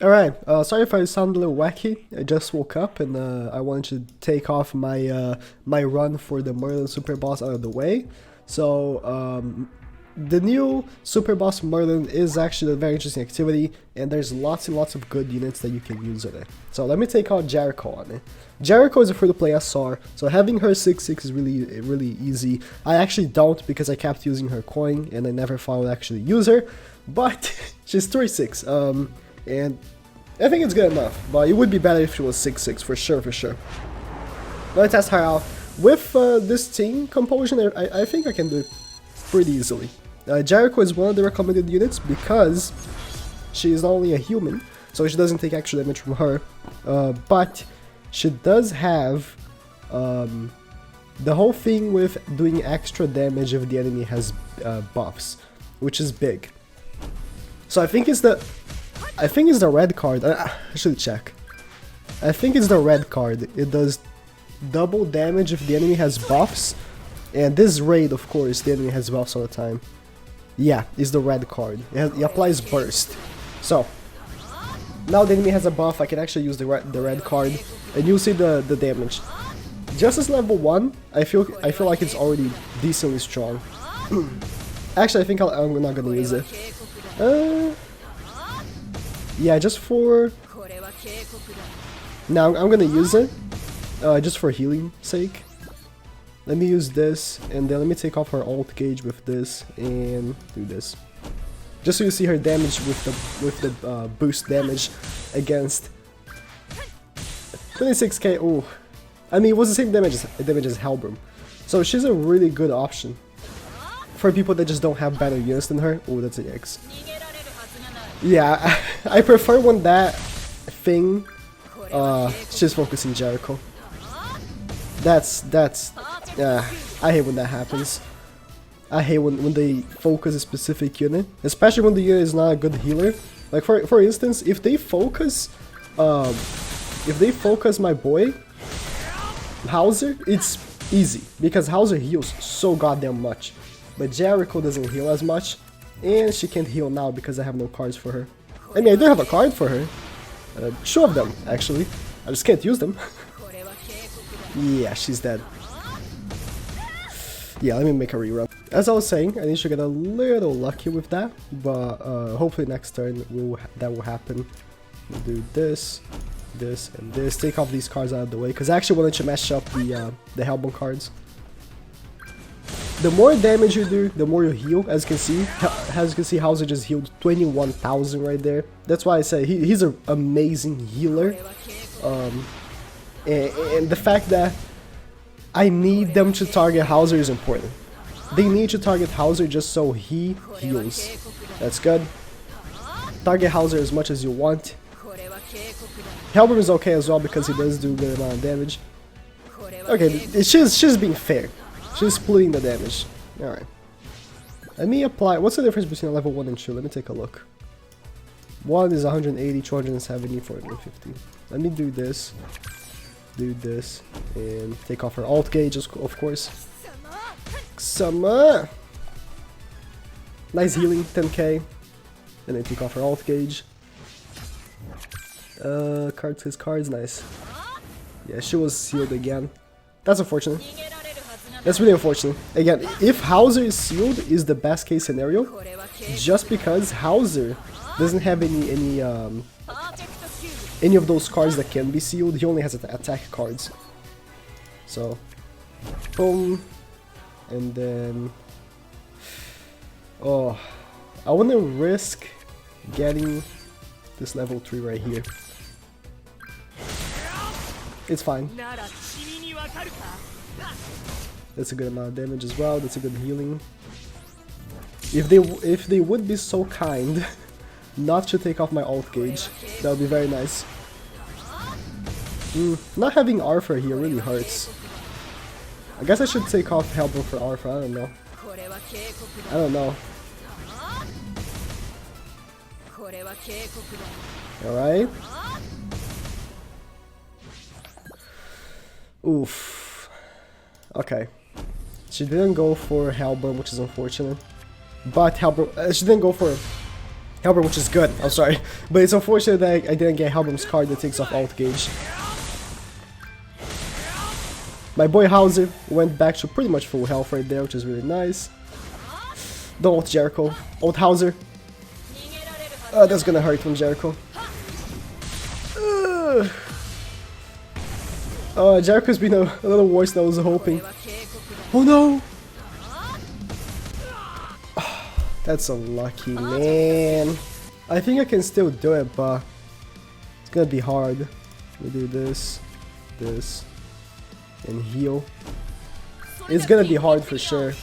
Alright, sorry if I sound a little wacky. I just woke up and I wanted to take off my my run for the Merlin Super Boss out of the way. So, the new Super Boss Merlin is actually a very interesting activity, and there's lots and lots of good units that you can use on it. So let me take out JERICHO on it. JERICHO is a free-to-play SR, so having her 6/6 is really easy. I actually don't because I kept using her coin and I never thought I would actually use her, but she's 3/6. And I think it's good enough, but it would be better if she was 6/6 for sure, for sure. Let's test her out. With this team composition, I think I can do it pretty easily. JERICHO is one of the recommended units because she is not only a human, so she doesn't take extra damage from her, but she does have the whole thing with doing extra damage if the enemy has buffs, which is big. So I think it's the red card. I should check. I think it's the red card. It does double damage if the enemy has buffs, and this raid, of course, the enemy has buffs all the time. Yeah, it's the red card. It applies burst. So now the enemy has a buff. I can actually use the red card, and you'll see the damage. Just as level 1, I feel like it's already decently strong. Actually, I think I'm not gonna use it. Yeah, just for... Now, I'm gonna use it, just for healing sake. Let me use this, and then let me take off her ult gauge with this, and do this. Just so you see her damage with the boost damage against 26k. Oh, I mean, it was the same damage as Hellbrim. So she's a really good option for people that just don't have better units than her. Oh, that's a X. Yeah, I prefer when that thing she's focusing JERICHO. I hate when that happens. I hate when they focus a specific unit, especially when the unit is not a good healer. Like for instance, if they focus my boy Hauser, it's easy because Hauser heals so goddamn much, but JERICHO doesn't heal as much, and she can't heal now because I have no cards for her. I mean, I do have a card for her, 2 of them actually. I just can't use them. Yeah, she's dead. Yeah, let me make a rerun. As I was saying, I need to get a little lucky with that, but hopefully next turn that will happen. We'll do this, this, and this. Take off these cards out of the way, because I actually wanted to mash up the Hellbone cards. The more damage you do, the more you heal. As you can see, Hauser just healed 21,000 right there. That's why I say he's an amazing healer. And the fact that I need them to target Hauser is important. They need to target Hauser just so he heals. That's good. Target Hauser as much as you want. Hellbrim is okay as well because he does do a good amount of damage. Okay, she's being fair. She's splitting the damage. Alright. Let me apply... What's the difference between level 1 and 2? Let me take a look. 1 is 180, 270, 450. Let me do this. Do this. And take off her ult gauge, of course. Summer! Nice healing, 10k. And then take off her ult gauge. Cards, nice. Yeah, she was sealed again. That's unfortunate. That's really unfortunate. Again, if Hauser is sealed, is the best case scenario, just because Hauser doesn't have any of those cards that can be sealed. He only has attack cards. So, boom, and then, oh, I want to risk getting this level 3 right here. It's fine. That's a good amount of damage as well. That's a good healing. If they would be so kind not to take off my ult gauge, that would be very nice. Not having Arthur here really hurts. I guess I should take off Hellbone for Arthur. I don't know. I don't know. Alright. Oof. Okay. She didn't go for Hellbone, which is unfortunate. But Hellbone, she didn't go for Helbram, which is good, I'm sorry. But it's unfortunate that I didn't get Helbram's card that takes off alt gauge. My boy Hauser went back to pretty much full health right there, which is really nice. Don't ult Jericho. Ult Hauser. That's gonna hurt from Jericho. Jericho's been a little worse than I was hoping. Oh no! That's unlucky, man. I think I can still do it, but it's gonna be hard. We do this, this, and heal. It's gonna be hard for sure.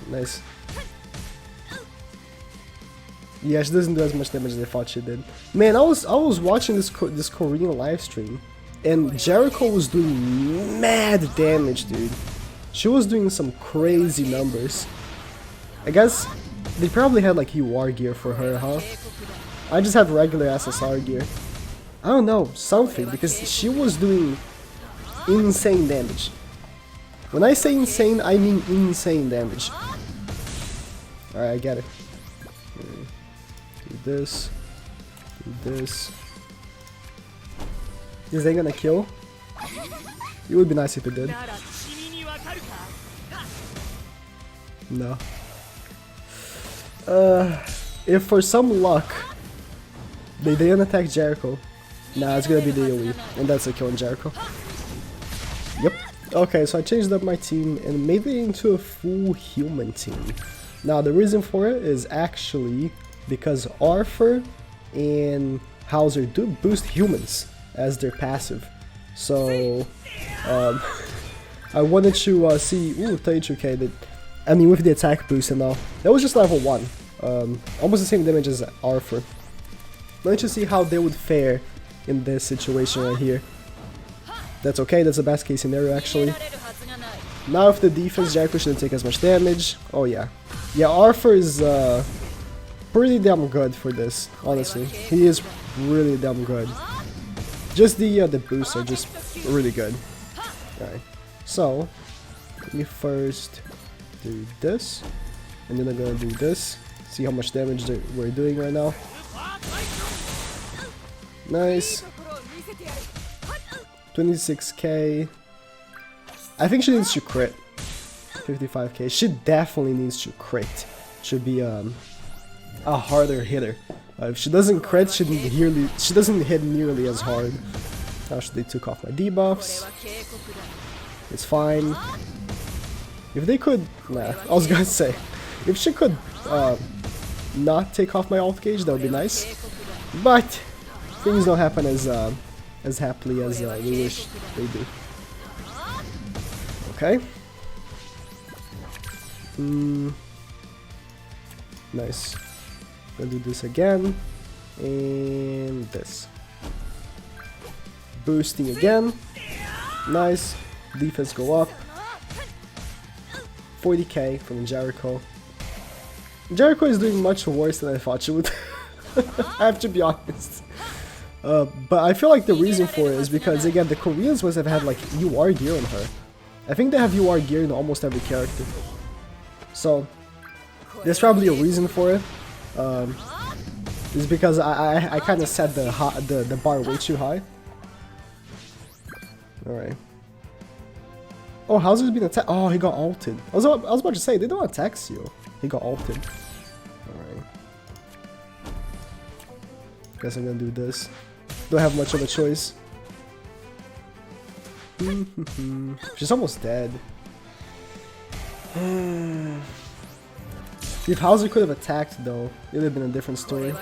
Nice. Yeah, she doesn't do as much damage as I thought she did. Man, I was watching this Korean live stream, and Jericho was doing mad damage, dude. She was doing some crazy numbers. I guess they probably had like UR gear for her, huh? I just have regular SSR gear. I don't know, something, because she was doing insane damage. When I say insane, I mean insane damage. Alright, I get it. Do this. Do this. Is they gonna kill? It would be nice if it did. No. If for some luck they didn't attack Jericho, nah, it's gonna be the AoE, and that's a kill on Jericho. Yep. Okay, so I changed up my team and made it into a full human team. Now the reason for it is actually because Arthur and Hauser do boost humans as their passive. So I wanted to see, ooh, 32k, that, I mean with the attack boost and all. That was just level 1. Almost the same damage as Arthur. Wanted to see how they would fare in this situation right here. That's okay, that's the best case scenario actually. Now if the defense, Jericho shouldn't take as much damage. Oh yeah. Yeah, Arthur is pretty damn good for this, honestly. He is really damn good. Just the boosts are just really good. Alright, so let me first do this, and then I'm gonna do this. See how much damage we're doing right now. Nice. 26k. I think she needs to crit. 55k. She definitely needs to crit. Should be a harder hitter. If she doesn't crit, she doesn't hit nearly as hard. Now they took off my debuffs. It's fine. If they could, nah, I was gonna say, if she could not take off my alt gauge, that would be nice. But things don't happen as happily as we wish they do. Okay. Nice. Gonna do this again, and this. Boosting again. Nice. Defense go up. 40k from Jericho. Jericho is doing much worse than I thought she would. I have to be honest. But I feel like the reason for it is because, again, the Koreans must have had like UR gear on her. I think they have UR gear in almost every character. So there's probably a reason for it. It's because I kind of set the bar way too high. Alright. Oh, Hauser's been attacked. Oh, he got ulted. I was about to say, they don't attack you. He got ulted. Alright. Guess I'm gonna do this. Don't have much of a choice. She's almost dead. If Hauser could have attacked though, it would have been a different story.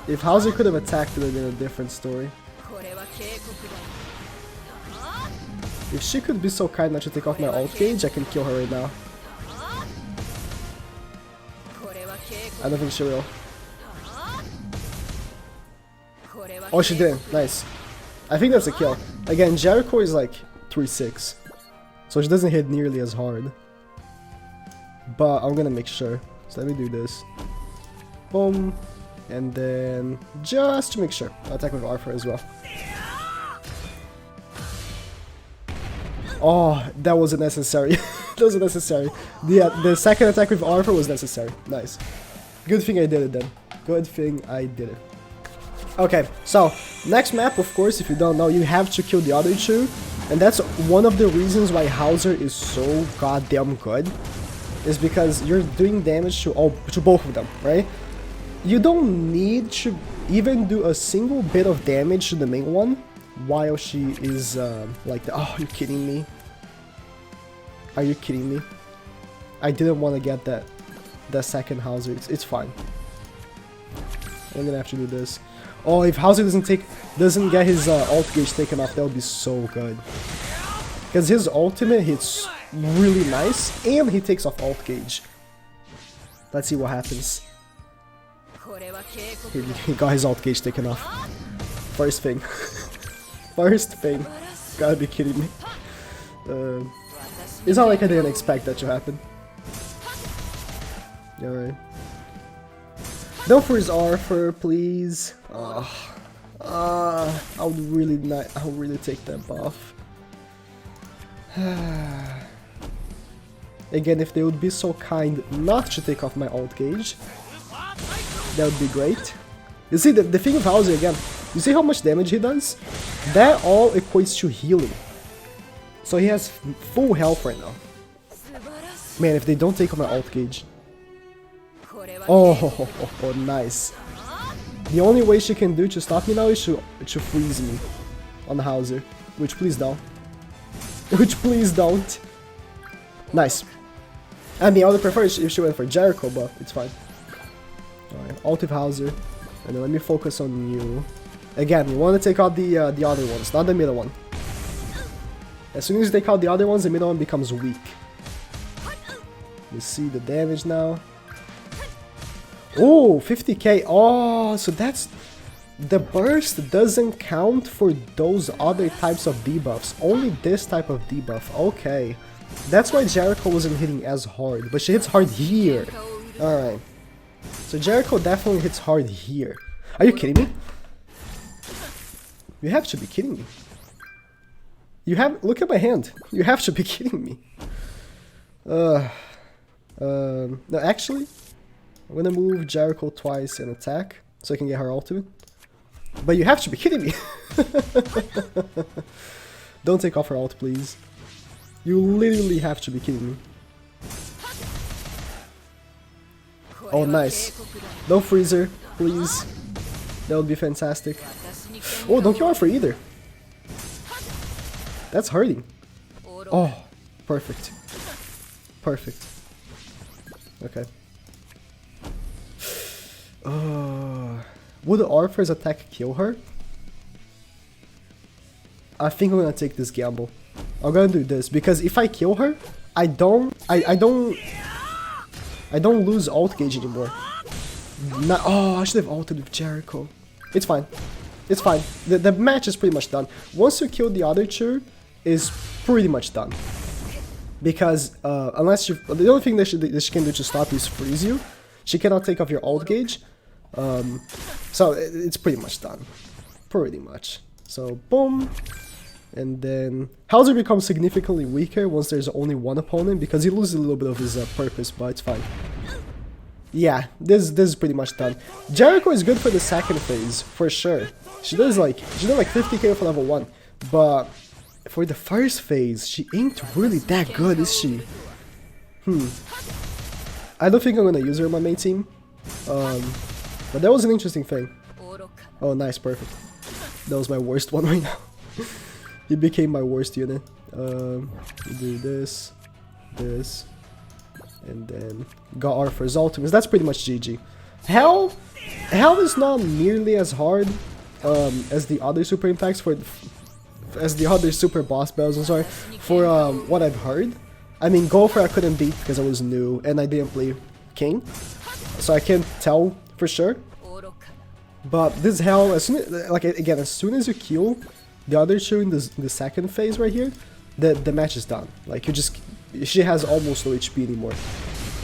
If Hauser could have attacked, it would have been a different story. If she could be so kind not to take off my alt gauge, I can kill her right now. I don't think she will. Oh, she did. Nice. I think that's a kill. Again, Jericho is like 3-6, so she doesn't hit nearly as hard. But I'm gonna make sure. So let me do this. Boom. And then, just to make sure, I'll attack with Arthur as well. Oh, that wasn't necessary. Those are necessary. The second attack with Arthur was necessary. Nice. Good thing I did it then. Good thing I did it. Okay, so next map, of course, if you don't know, you have to kill the other two. And that's one of the reasons why Hauser is so goddamn good. Is because you're doing damage to both of them, right? You don't need to even do a single bit of damage to the main one while she is like the, oh, are you kidding me? Are you kidding me? I didn't want to get that second Hauser. It's fine. I'm gonna have to do this. Oh, if Hauser doesn't get his ult gauge taken off, that would be so good. Because his ultimate hits really nice, and he takes off ult gauge. Let's see what happens. He got his ult gauge taken off. First thing. First thing. Gotta be kidding me. It's not like I didn't expect that to happen. Alright. Don't freeze Arthur, please. I would really take that buff. Again, if they would be so kind not to take off my ult gauge, that would be great. You see, the thing with Hauser again, you see how much damage he does? That all equates to healing. So he has full health right now. Man, if they don't take off my ult gauge. Oh, nice. The only way she can do to stop me now is to freeze me on the Hauser. Which please don't. Which please don't. Nice. I mean, I would prefer if she went for Jericho, but it's fine. Alright, ult with Hauser. And then let me focus on you. Again, you want to take out the other ones, not the middle one. As soon as you take out the other ones, the middle one becomes weak. You see the damage now. Oh, 50k. Oh, so that's... The burst doesn't count for those other types of debuffs. Only this type of debuff. Okay. That's why Jericho wasn't hitting as hard. But she hits hard here. Alright. So Jericho definitely hits hard here. Are you kidding me? You have to be kidding me. You have... Look at my hand. You have to be kidding me. No, actually... I'm gonna move Jericho twice and attack, so I can get her ultimate. But you have to be kidding me! Don't take off her ult, please. You literally have to be kidding me. Oh, nice. Don't freeze her, please. That would be fantastic. Oh, don't kill her for either. That's hurting. Oh, perfect. Perfect. Okay. Would Arthur's attack kill her? I think I'm gonna take this gamble. I'm gonna do this because if I kill her, I don't lose ult gauge anymore. Oh, I should have ulted with Jericho. It's fine. It's fine. The match is pretty much done. Once you kill the other two, is pretty much done. Because unless you, the only thing that she can do to stop you is freeze you. She cannot take off your ult gauge. So it's pretty much done. Pretty much. So boom. And then Hauser becomes significantly weaker once there's only one opponent because he loses a little bit of his purpose, but it's fine. Yeah, this is pretty much done. Jericho is good for the second phase, for sure. She does like 50k for level 1, but for the first phase, she ain't really that good, is she? I don't think I'm gonna use her on my main team. But that was an interesting thing. Oh, nice, perfect. That was my worst one right now. He became my worst unit. Do this, and then got Arthur's ultimates. That's pretty much GG. Hell is not nearly as hard as the other super impacts as the other super boss battles. I'm sorry for what I've heard. I mean, Gopher I couldn't beat because I was new and I didn't play King, so I can't tell for sure. But this Hell, as soon as you kill the other two in the second phase right here, the match is done. Like she has almost no HP anymore.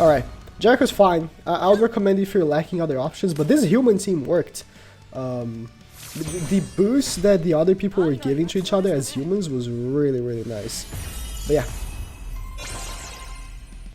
All right, Jericho's fine. I would recommend if you're lacking other options, but this human team worked. The boost that the other people were giving to each other as humans was really, really nice. But yeah.